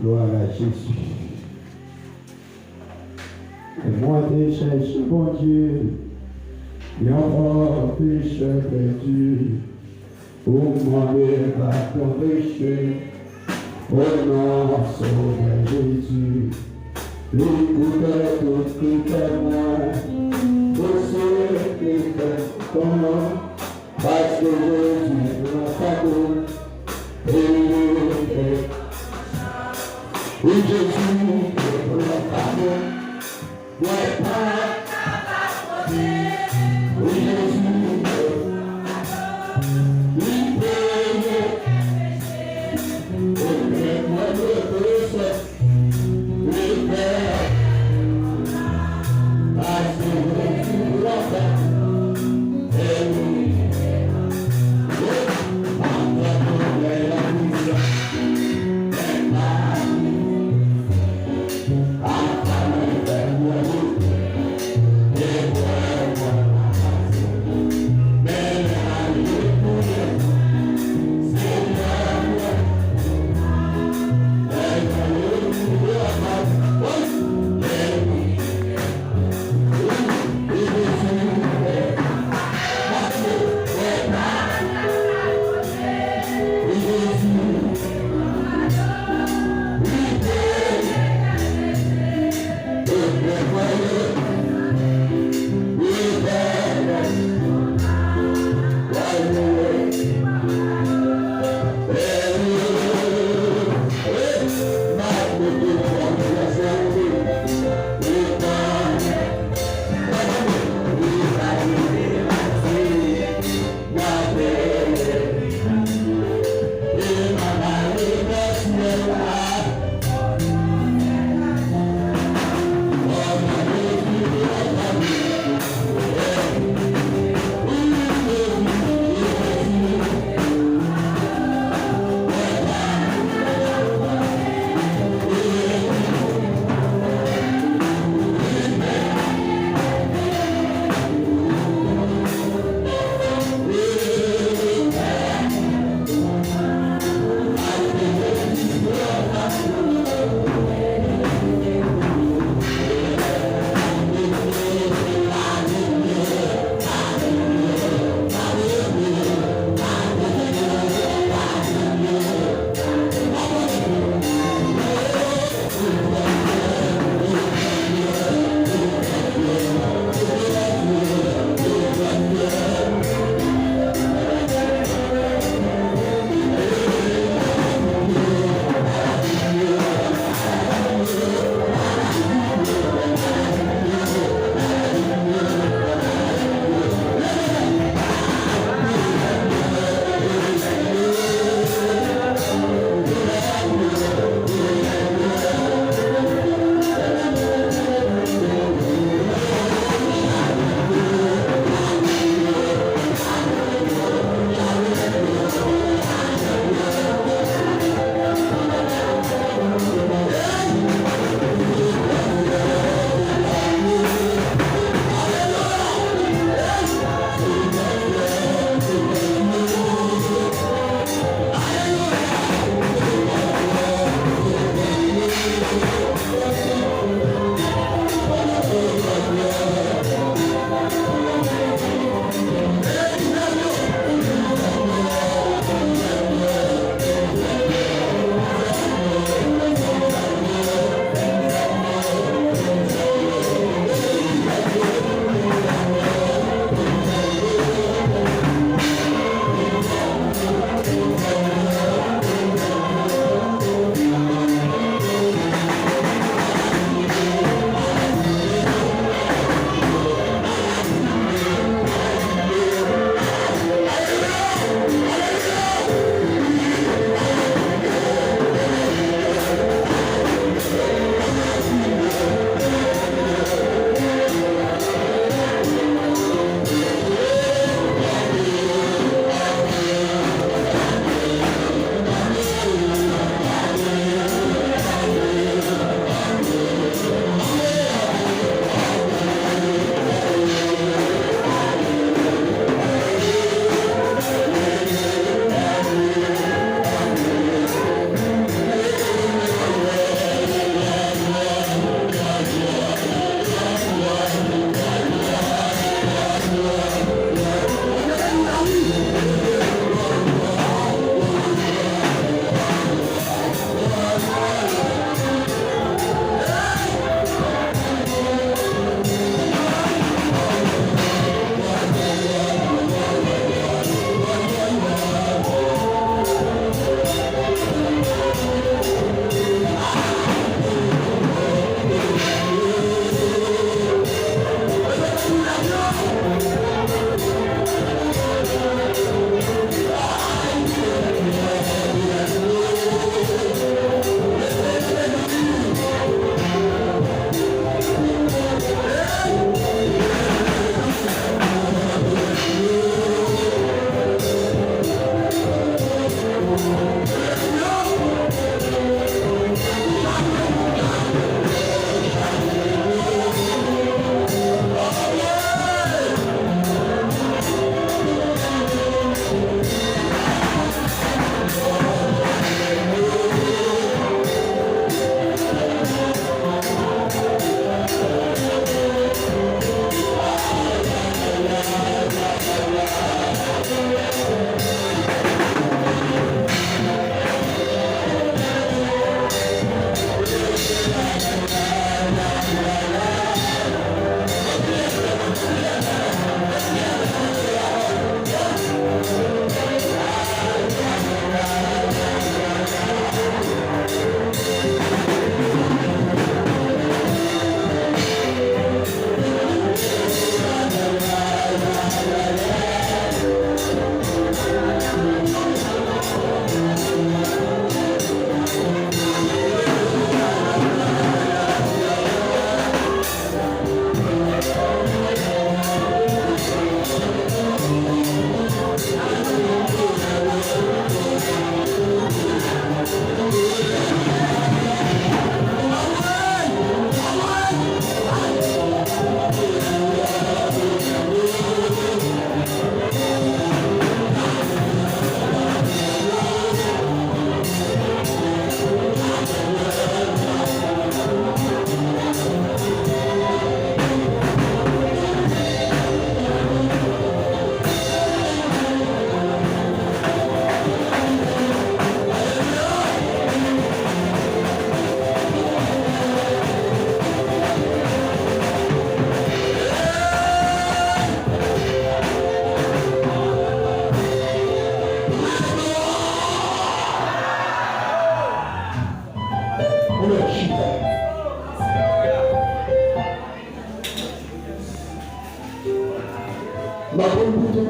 Gloire à Jésus. Et moi, je cherche mon Dieu, et encore pécheur perdu, pour moi, va ton péché, au nom sauveur Jésus. L'écoutez tout qui fait moi, pour ceux qui font ton nom, parce que Jésus m'a pardonné, et oui, Jésus, pour le pardon, ouais, pas, oui, Jésus, il paye, pour les mois de péché, il paye, parce que Jésus l'a fait, et oui,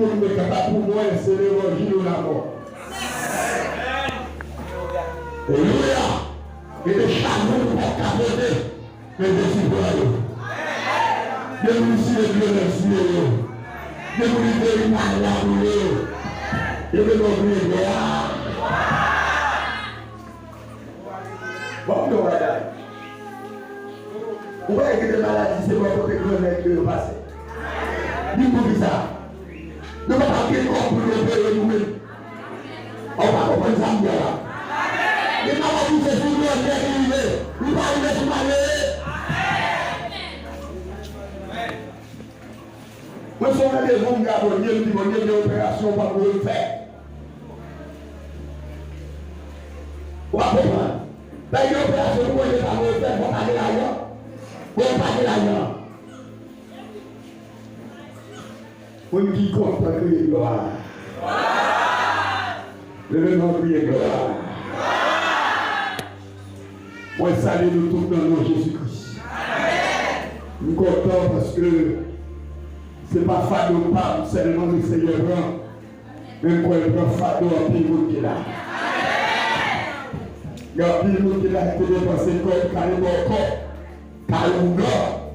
monde est capable pour moi, c'est l'évangile ou la mort. Alléluia. Et les chameaux ne peuvent pas voter, mais des citoyens. De nous ici, les violents, de nous libérer malades, de nous libérer. Bon, nous regardons. Vous voyez que les maladies, c'est pas pour que nous passer. Dis-moi ça. Nous ne pouvons pas faire pour nous nous-mêmes. On va comprendre ça bien là. Les maladies, c'est pour nous arriver. Nous ne pouvons pas arriver sur ma moi, je suis allé voir un gars qui a une opération pour le faire. Vous comprenez? Là, il y a une opération pour le faire, pour aller là-dedans. Pour aller là-dedans. On dit qu'on peut crier gloire. Le nom crier gloire. Moi, salue nous tous dans le nom de Jésus-Christ. Nous sommes contents parce que ce n'est pas fado pas seulement le Seigneur grand, mais quand il prend fado en pile qui est là. Il y a un pile qui est là qui est dépensé comme carrément corps, carrément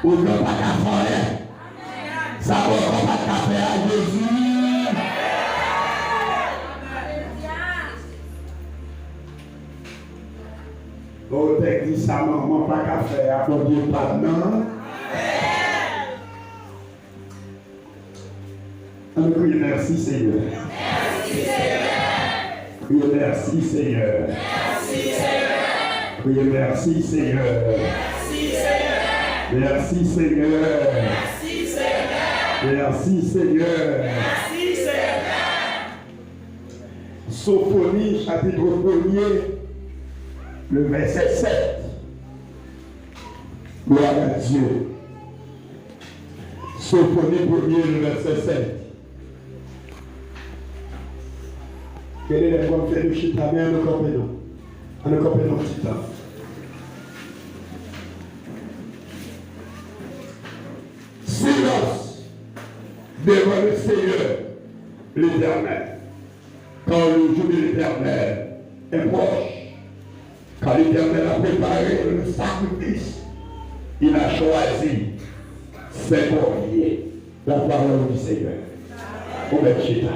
ou non pas qu'à faire. Ça va pas qu'à faire à Jésus. L'autre dit ça, maman, pas qu'à faire, à mon Dieu, pas non. On crie merci Seigneur. Merci Seigneur. Crie merci Seigneur. Merci Seigneur. Crie merci Seigneur. Merci Seigneur. Merci Seigneur. Merci Seigneur. Merci Seigneur. Merci Seigneur. Sophonie chapitre 1er, le verset 7. Gloire à Dieu. Sophonie 1er, le verset 7. Quel est le bon fait de chita bien nous comprenons. Nous comprenons petit temps. Silence devant le Seigneur, l'Éternel. Quand le jour de l'Éternel est proche, quand l'Éternel a préparé le sacrifice, il a choisi ses premiers. La parole du Seigneur. Au même chita.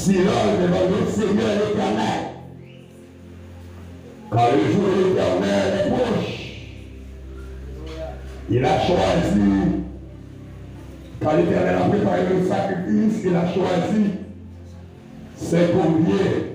Silence devant le Seigneur l'Éternel. Quand le jour de l'Éternel est proche, il a choisi, quand l'Éternel a préparé le sacrifice, il a choisi ses premiers.